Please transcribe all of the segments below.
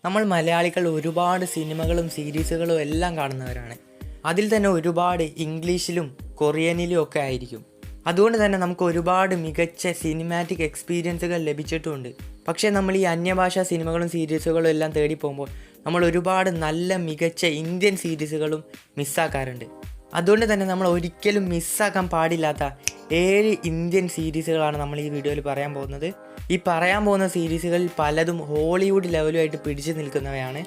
നമ്മൾ മലയാളികൾ ഒരുപാട് സിനിമകളും സീരീസുകളും എല്ലാം കാണുന്നവരാണ്. അതിൽ തന്നെ ഒരുപാട് ഇംഗ്ലീഷിലും കൊറിയനിലും ഒക്കെ ആയിരിക്കും. അതുകൊണ്ട് തന്നെ നമുക്ക് ഒരുപാട് മികച്ച സിനിമാറ്റിക് എക്സ്പീരിയൻസുകൾ ലഭിച്ചിട്ടുമുണ്ട്. പക്ഷേ നമ്മൾ ഈ അന്യഭാഷാ സിനിമകളും സീരീസുകളും എല്ലാം തേടി പോകുമ്പോൾ നമ്മൾ ഒരുപാട് നല്ല മികച്ച ഇന്ത്യൻ സീരീസുകളും മിസ്സാക്കാറുണ്ട്. അതുകൊണ്ട് തന്നെ നമ്മൾ ഒരിക്കലും മിസ്സാക്കാൻ പാടില്ലാത്ത 7 ഇന്ത്യൻ സീരീസുകളാണ് നമ്മൾ ഈ വീഡിയോയിൽ പറയാൻ പോകുന്നത്. ഈ പറയാൻ പോകുന്ന സീരീസുകളിൽ പലതും ഹോളിവുഡ് ലെവലുമായിട്ട് പിടിച്ചു നിൽക്കുന്നവയാണ്.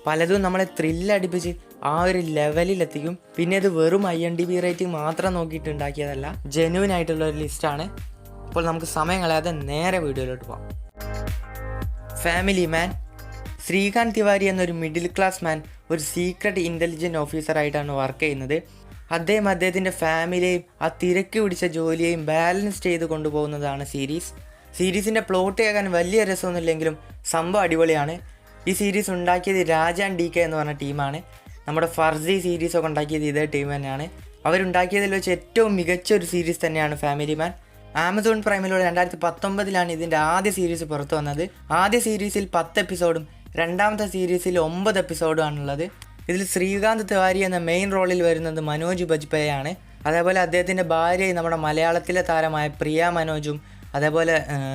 പലതും നമ്മളെ ത്രില്ലടിപ്പിച്ച് ആ ഒരു ലെവലിലെത്തിക്കും. പിന്നെ ഇത് വെറും IMDb റേറ്റിംഗ് മാത്രം നോക്കിയിട്ട് ഉണ്ടാക്കിയതല്ല, ജെന്യുവൻ ആയിട്ടുള്ള ഒരു ലിസ്റ്റാണ്. അപ്പോൾ നമുക്ക് സമയം കളയാതെ നേരെ വീഡിയോയിലോട്ട് പോകാം. ഫാമിലി മാൻ. ശ്രീകാന്ത് തിവാരി എന്നൊരു മിഡിൽ ക്ലാസ് മാൻ ഒരു സീക്രട്ട് ഇൻ്റലിജൻറ്റ് ഓഫീസറായിട്ടാണ് വർക്ക് ചെയ്യുന്നത്. അദ്ദേഹത്തിൻ്റെ ഫാമിലിയെയും ആ തിരക്ക് പിടിച്ച ജോലിയെയും ബാലൻസ് ചെയ്ത് കൊണ്ടുപോകുന്നതാണ് സീരീസിൻ്റെ പ്ലോട്ട് കേൾക്കാൻ വലിയ രസമൊന്നുമില്ലെങ്കിലും സംഭവം അടിപൊളിയാണ്. ഈ സീരീസ് ഉണ്ടാക്കിയത് രാജാൻ DK എന്ന് പറഞ്ഞ ടീമാണ്. നമ്മുടെ ഫർസി സീരീസൊക്കെ ഉണ്ടാക്കിയത് ഇതേ ടീം തന്നെയാണ്. അവരുണ്ടാക്കിയതിൽ വെച്ച് ഏറ്റവും മികച്ച ഒരു സീരീസ് തന്നെയാണ് ഫാമിലി മാൻ. ആമസോൺ പ്രൈമിലൂടെ 2019 ഇതിൻ്റെ ആദ്യ സീരീസ് പുറത്തു വന്നത്. ആദ്യ സീരീസിൽ 10 എപ്പിസോഡും രണ്ടാമത്തെ സീരീസിൽ 9 എപ്പിസോഡും ആണുള്ളത്. ഇതിൽ ശ്രീകാന്ത് തിവാരി എന്ന മെയിൻ റോളിൽ വരുന്നത് മനോജ് ബജ്പേയാണ്. അതേപോലെ അദ്ദേഹത്തിൻ്റെ ഭാര്യയും നമ്മുടെ മലയാളത്തിലെ താരമായ പ്രിയ മനോജും അതേപോലെ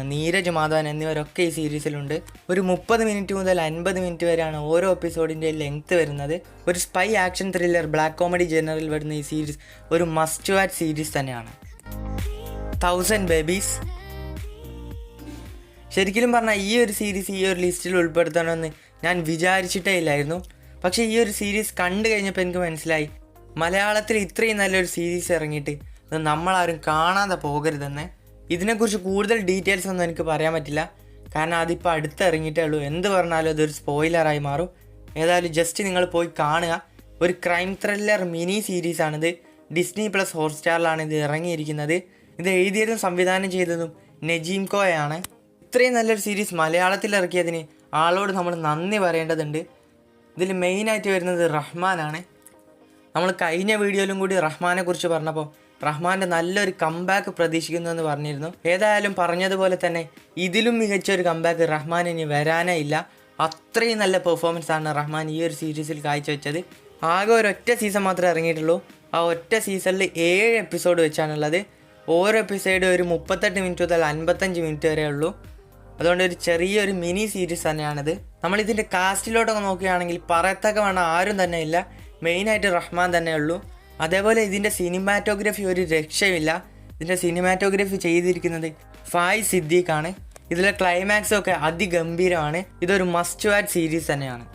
നീരജ് മാധവൻ എന്നിവരൊക്കെ ഈ സീരീസിലുണ്ട്. ഒരു 30 മിനിറ്റ് മുതൽ 50 മിനിറ്റ് വരെയാണ് ഓരോ എപ്പിസോഡിൻ്റെ ലെങ്ത്ത് വരുന്നത്. ഒരു spy action thriller black comedy ജനറിൽ വരുന്ന ഈ സീരീസ് ഒരു മസ്റ്റ് വാച്ച് സീരീസ് തന്നെയാണ്. 1000 Babies. ശരിക്കും പറഞ്ഞാൽ ഈ ഒരു സീരീസ് ഈ ഒരു ലിസ്റ്റിൽ ഉൾപ്പെടുത്തണമെന്ന് ഞാൻ വിചാരിച്ചിട്ടേ ഇല്ലായിരുന്നു. പക്ഷേ ഈ ഒരു സീരീസ് കണ്ടു കഴിഞ്ഞപ്പോൾ എനിക്ക് മനസ്സിലായി, മലയാളത്തിൽ ഇത്രയും നല്ലൊരു സീരീസ് ഇറങ്ങിയിട്ട് ഇത് നമ്മളാരും കാണാതെ പോകരുതെന്ന്. ഇതിനെക്കുറിച്ച് കൂടുതൽ ഡീറ്റെയിൽസ് ഒന്നും എനിക്ക് പറയാൻ പറ്റില്ല, കാരണം അതിപ്പോൾ അടുത്ത് ഇറങ്ങിയിട്ടേ ഉള്ളൂ. എന്ത് പറഞ്ഞാലും അതൊരു സ്പോയിലറായി മാറും. ഏതായാലും ജസ്റ്റ് നിങ്ങൾ പോയി കാണുക. ഒരു ക്രൈം ത്രില്ലർ മിനി സീരീസാണിത്. Disney+ ഹോട്ട്സ്റ്റാറിലാണ് ഇത് ഇറങ്ങിയിരിക്കുന്നത്. ഇത് എഴുതിയതും സംവിധാനം ചെയ്തതും നജീം കോയാണ്. ഇത്രയും നല്ലൊരു സീരീസ് മലയാളത്തിൽ ഇറക്കിയതിന് ആളോട് നമ്മൾ നന്ദി പറയേണ്ടതുണ്ട്. ഇതിൽ മെയിനായിട്ട് വരുന്നത് റഹ്മാനാണ്. നമ്മൾ കഴിഞ്ഞ വീഡിയോയിലും കൂടി റഹ്മാനെ കുറിച്ച് പറഞ്ഞപ്പോൾ റഹ്മാൻ്റെ നല്ലൊരു കംബാക്ക് പ്രതീക്ഷിക്കുന്നു എന്ന് പറഞ്ഞിരുന്നു. ഏതായാലും പറഞ്ഞതുപോലെ തന്നെ ഇതിലും മികച്ചൊരു കംബാക്ക് റഹ്മാൻ ഇനി വരാനേ ഇല്ല. അത്രയും നല്ല പെർഫോമൻസാണ് റഹ്മാൻ ഈ ഒരു സീരീസിൽ കാഴ്ചവെച്ചത്. ആകെ ഒരൊറ്റ സീസൺ മാത്രമേ ഇറങ്ങിയിട്ടുള്ളൂ. ആ ഒറ്റ സീസണിൽ 7 എപ്പിസോഡ് വെച്ചാണുള്ളത്. ഓരോ എപ്പിസോഡ് ഒരു 38 മിനിറ്റ് മുതൽ 55 മിനിറ്റ് വരെ ഉള്ളൂ. അതുകൊണ്ട് ഒരു ചെറിയൊരു മിനി സീരീസ് തന്നെയാണിത്. നമ്മളിതിൻ്റെ കാസ്റ്റിലോട്ടൊക്കെ നോക്കുകയാണെങ്കിൽ പറയത്തക്ക വേണം ആരും തന്നെ ഇല്ല. മെയിനായിട്ട് റഹ്മാൻ തന്നെ ഉള്ളൂ. അതേപോലെ ഇതിൻ്റെ സിനിമാറ്റോഗ്രഫി ഒരു രക്ഷയില്ല. ഇതിൻ്റെ സിനിമാറ്റോഗ്രഫി ചെയ്തിരിക്കുന്നത് ഫായിസ് സിദ്ദീഖാണ്. ഇതിലെ ക്ലൈമാക്സൊക്കെ അതിഗംഭീരമാണ്. ഇതൊരു മസ്റ്റ് വാച്ച് സീരീസ് തന്നെയാണ്.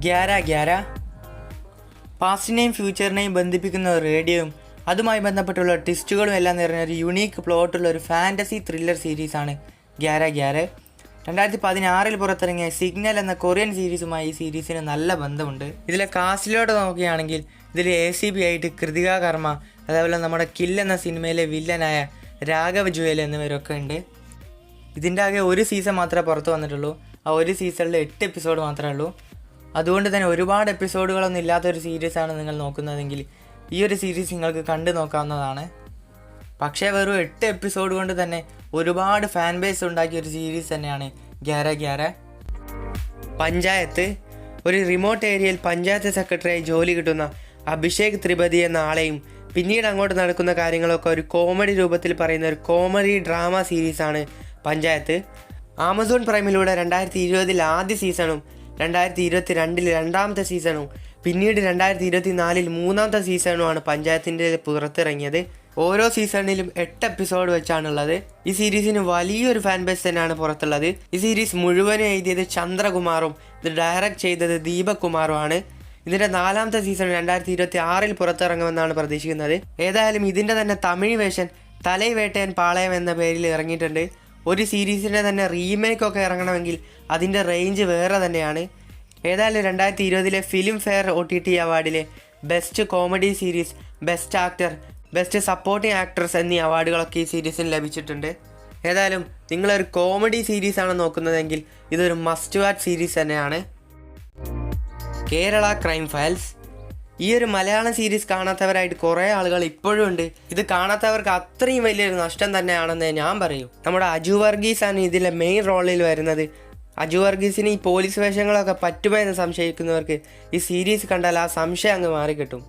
11 പാസ്റ്റിനെയും ഫ്യൂച്ചറിനെയും ബന്ധിപ്പിക്കുന്ന റേഡിയോയും അതുമായി ബന്ധപ്പെട്ടുള്ള ട്വിസ്റ്റുകളും എല്ലാം നിറഞ്ഞ ഒരു യുണീക്ക് പ്ലോട്ടുള്ള ഒരു ഫാൻറ്റസി ത്രില്ലർ സീരീസാണ് 11. 2016 പുറത്തിറങ്ങിയ സിഗ്നൽ എന്ന കൊറിയൻ സീരീസുമായി ഈ സീരീസിന് നല്ല ബന്ധമുണ്ട്. ഇതിലെ കാസ്റ്റിലോട്ട് നോക്കുകയാണെങ്കിൽ ഇതിൽ ACP ആയിട്ട് കൃതിക കർമ്മ, അതേപോലെ നമ്മുടെ കിൽ എന്ന സിനിമയിലെ വില്ലനായ രാഘവ് ജുവൽ എന്നിവരൊക്കെ ഉണ്ട്. ഇതിൻ്റെ ആകെ ഒരു സീസൺ മാത്രമേ പുറത്ത് വന്നിട്ടുള്ളൂ. ആ ഒരു സീസണിൽ 8 എപ്പിസോഡ് മാത്രമേ ഉള്ളൂ. അതുകൊണ്ട് തന്നെ ഒരുപാട് എപ്പിസോഡുകളൊന്നും ഇല്ലാത്തൊരു സീരീസാണ് നിങ്ങൾ നോക്കുന്നതെങ്കിൽ ഈ ഒരു സീരീസ് നിങ്ങൾക്ക് കണ്ടു നോക്കാവുന്നതാണ്. പക്ഷേ വെറും 8 എപ്പിസോഡ് കൊണ്ട് തന്നെ ഒരുപാട് ഫാൻ ബേസ് ഉണ്ടാക്കിയ ഒരു സീരീസ് തന്നെയാണ് 11. പഞ്ചായത്ത്. ഒരു റിമോട്ട് ഏരിയയിൽ പഞ്ചായത്ത് സെക്രട്ടറിയായി ജോലി കിട്ടുന്ന അഭിഷേക് ത്രിപതി എന്ന ആളെയും പിന്നീട് അങ്ങോട്ട് നടക്കുന്ന കാര്യങ്ങളൊക്കെ ഒരു കോമഡി രൂപത്തിൽ പറയുന്ന ഒരു കോമഡി ഡ്രാമ സീരീസാണ് പഞ്ചായത്ത്. ആമസോൺ പ്രൈമിലൂടെ 2020 ആദ്യ സീസണും 2022 രണ്ടാമത്തെ സീസണും പിന്നീട് 2024 മൂന്നാമത്തെ സീസണുമാണ് പഞ്ചായത്തിൻ്റെ പുറത്തിറങ്ങിയത്. ഓരോ സീസണിലും 8 എപ്പിസോഡ് വെച്ചാണുള്ളത്. ഈ സീരീസിന് വലിയൊരു ഫാൻ ബേസ് തന്നെയാണ് പുറത്തുള്ളത്. ഈ സീരീസ് മുഴുവനും എഴുതിയത് ചന്ദ്രകുമാറും ഇത് ഡയറക്റ്റ് ചെയ്തത് ദീപക് കുമാറുമാണ്. ഇതിൻ്റെ 4ാമത്തെ സീസൺ 2026 പുറത്തിറങ്ങുമെന്നാണ് പ്രതീക്ഷിക്കുന്നത്. ഏതായാലും ഇതിൻ്റെ തന്നെ തമിഴ് വേർഷൻ തലൈവേട്ടയൻ പാളയം എന്ന പേരിൽ ഇറങ്ങിയിട്ടുണ്ട്. ഒരു സീരീസിൻ്റെ തന്നെ റീമേക്കൊക്കെ ഇറങ്ങണമെങ്കിൽ അതിൻ്റെ റേഞ്ച് വേറെ തന്നെയാണ്. ഏതായാലും 2020 ഫിലിം ഫെയർ OTT അവാർഡിലെ best comedy series, best actor, best supporting actress എന്നീ അവാർഡുകളൊക്കെ ഈ സീരീസിന് ലഭിച്ചിട്ടുണ്ട്. ഏതായാലും നിങ്ങളൊരു കോമഡി സീരീസാണ് നോക്കുന്നതെങ്കിൽ ഇതൊരു മസ്റ്റ് വാച്ച് സീരീസ് തന്നെയാണ്. Kerala crime files. ഈ ഒരു മലയാളം സീരീസ് കാണാത്തവരായിട്ട് കുറേ ആളുകൾ ഇപ്പോഴും ഉണ്ട്. ഇത് കാണാത്തവർക്ക് അത്രയും വലിയൊരു നഷ്ടം തന്നെയാണെന്ന് ഞാൻ പറയും. നമ്മുടെ അജു വർഗീസാണ് ഇതിലെ മെയിൻ റോളിൽ വരുന്നത്. അജു വർഗീസിന് ഈ പോലീസ് വേഷങ്ങളൊക്കെ പറ്റുമെന്ന് സംശയിക്കുന്നവർക്ക് ഈ സീരീസ് കണ്ടാൽ ആ സംശയം അങ്ങ് മാറിക്കിട്ടും.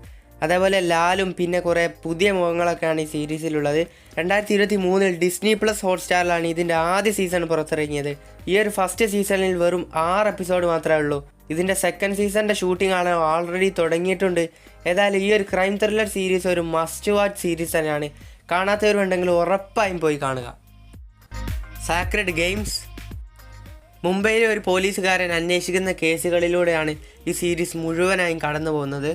അതേപോലെ ലാലും പിന്നെ കുറേ പുതിയ മുഖങ്ങളൊക്കെയാണ് ഈ സീരീസിലുള്ളത്. 2023 ഡിസ്നി പ്ലസ് ഹോട്ട്സ്റ്റാറിലാണ് ഇതിൻ്റെ ആദ്യ സീസൺ പുറത്തിറങ്ങിയത്. ഈ ഒരു ഫസ്റ്റ് സീസണിൽ വെറും 6 എപ്പിസോഡ് മാത്രമേ ഉള്ളൂ. ഇതിൻ്റെ സെക്കൻഡ് സീസണിൻ്റെ ഷൂട്ടിംഗ് ആണ് ഓൾറെഡി തുടങ്ങിയിട്ടുണ്ട്. ഏതായാലും ഈ ഒരു ക്രൈം ത്രില്ലർ സീരീസ് ഒരു മസ്റ്റ് വാച്ച് സീരീസ് തന്നെയാണ്. കാണാത്തവരുണ്ടെങ്കിൽ ഉറപ്പായും പോയി കാണുക. Sacred games. മുംബൈയിലെ ഒരു പോലീസുകാരൻ അന്വേഷിക്കുന്ന കേസുകളിലൂടെയാണ് ഈ സീരീസ് മുഴുവനായും കടന്നു പോകുന്നത്.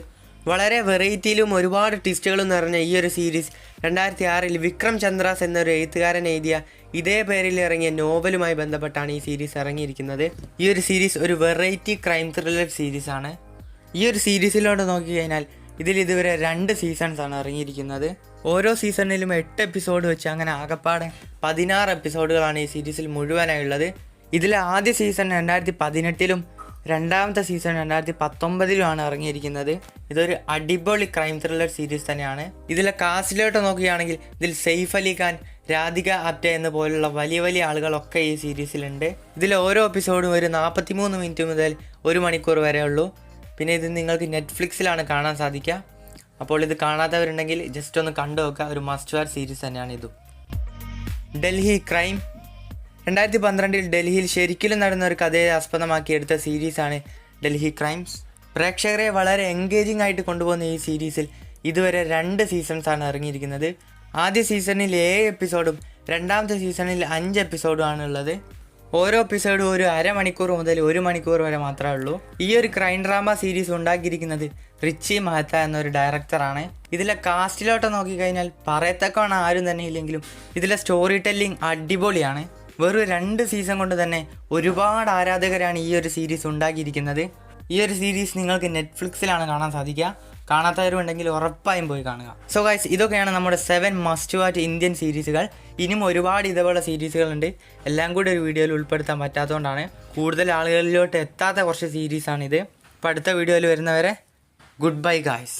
വളരെ വെറൈറ്റിയിലും ഒരുപാട് ട്വിസ്റ്റുകളും നിറഞ്ഞ ഈ ഒരു സീരീസ് 2006 വിക്രം ചന്ദ്രാസ് എന്നൊരു എഴുത്തുകാരൻ എഴുതിയ ഇതേ പേരിൽ ഇറങ്ങിയ നോവലുമായി ബന്ധപ്പെട്ടാണ് ഈ സീരീസ് ഇറങ്ങിയിരിക്കുന്നത്. ഈ ഒരു സീരീസ് ഒരു വെറൈറ്റി ക്രൈം ത്രില്ലർ സീരീസാണ്. ഈ ഒരു സീരീസിലോട്ട് നോക്കിക്കഴിഞ്ഞാൽ ഇതുവരെ 2 സീസൺസ് ആണ് ഇറങ്ങിയിരിക്കുന്നത്. ഓരോ സീസണിലും 8 എപ്പിസോഡ് വെച്ച് അങ്ങനെ ആകപ്പാടെ 16 എപ്പിസോഡുകളാണ് ഈ സീരീസിൽ മുഴുവനായുള്ളത്. ഇതിലെ ആദ്യ സീസൺ 2018 രണ്ടാമത്തെ സീസൺ 2019 ഇറങ്ങിയിരിക്കുന്നത്. ഇതൊരു അടിപൊളി ക്രൈം ത്രില്ലർ സീരീസ് തന്നെയാണ്. ഇതിലെ കാസ്റ്റിലോട്ട് നോക്കുകയാണെങ്കിൽ ഇതിൽ സെയ്ഫ് അലി ഖാൻ, രാധിക ആപ്റ്റെ എന്ന പോലുള്ള വലിയ വലിയ ആളുകളൊക്കെ ഈ സീരീസിലുണ്ട്. ഇതിലെ ഓരോ എപ്പിസോഡും ഒരു 43 മിനിറ്റ് മുതൽ 1 മണിക്കൂർ വരെ ഉള്ളൂ. പിന്നെ ഇത് നിങ്ങൾക്ക് നെറ്റ്ഫ്ലിക്സിലാണ് കാണാൻ സാധിക്കുക. അപ്പോൾ ഇത് കാണാത്തവരുണ്ടെങ്കിൽ ജസ്റ്റ് ഒന്ന് കണ്ടു നോക്കുക. ഒരു മസ്റ്റ് വാച്ച് സീരീസ് തന്നെയാണ് ഇതും. ഡൽഹി ക്രൈം. 2012 ഡൽഹിയിൽ ശരിക്കും നടന്ന ഒരു കഥയെ ആസ്പദമാക്കി എടുത്ത സീരീസാണ് ഡൽഹി ക്രൈംസ്. പ്രേക്ഷകരെ വളരെ എൻഗേജിംഗ് ആയിട്ട് കൊണ്ടുപോകുന്ന ഈ സീരീസിൽ ഇതുവരെ 2 സീസൺസാണ് ഇറങ്ങിയിരിക്കുന്നത്. ആദ്യ സീസണിൽ 7 എപ്പിസോഡും രണ്ടാമത്തെ സീസണിൽ 5 എപ്പിസോഡും ആണുള്ളത്. ഓരോ എപ്പിസോഡും ഒരു അരമണിക്കൂർ മുതൽ 1 മണിക്കൂർ വരെ മാത്രമേ ഉള്ളൂ. ഈ ഒരു ക്രൈം ഡ്രാമ സീരീസ് ഉണ്ടാക്കിയിരിക്കുന്നത് റിച്ചി മെഹത്ത എന്നൊരു ഡയറക്ടറാണ്. ഇതിലെ കാസ്റ്റിലോട്ട് നോക്കിക്കഴിഞ്ഞാൽ പറയത്തക്കവണ്ണം ആരും തന്നെ ഇല്ലെങ്കിലും ഇതിലെ സ്റ്റോറി ടെല്ലിംഗ് അടിപൊളിയാണ്. വെറും 2 സീസൺ കൊണ്ട് തന്നെ ഒരുപാട് ആരാധകരാണ് ഈ ഒരു സീരീസ് ഉണ്ടാക്കിയിരിക്കുന്നത്. ഈ ഒരു സീരീസ് നിങ്ങൾക്ക് നെറ്റ്ഫ്ലിക്സിലാണ് കാണാൻ സാധിക്കുക. കാണാത്തവരുണ്ടെങ്കിൽ ഉറപ്പായും പോയി കാണുക. സോ ഗൈസ്, ഇതൊക്കെയാണ് നമ്മുടെ 7 മസ്റ്റ് വാച്ച് ഇന്ത്യൻ സീരീസുകൾ. ഇനിയും ഒരുപാട് ഇതേപോലെ സീരീസുകളുണ്ട്. എല്ലാം കൂടി ഒരു വീഡിയോയിൽ ഉൾപ്പെടുത്താൻ പറ്റാത്തതുകൊണ്ടാണ്. കൂടുതൽ ആളുകളിലോട്ട് എത്താത്ത കുറച്ച് സീരീസാണിത്. അപ്പോൾ അടുത്ത വീഡിയോയിൽ വരുന്നവരെ ഗുഡ് ബൈ ഗൈസ്.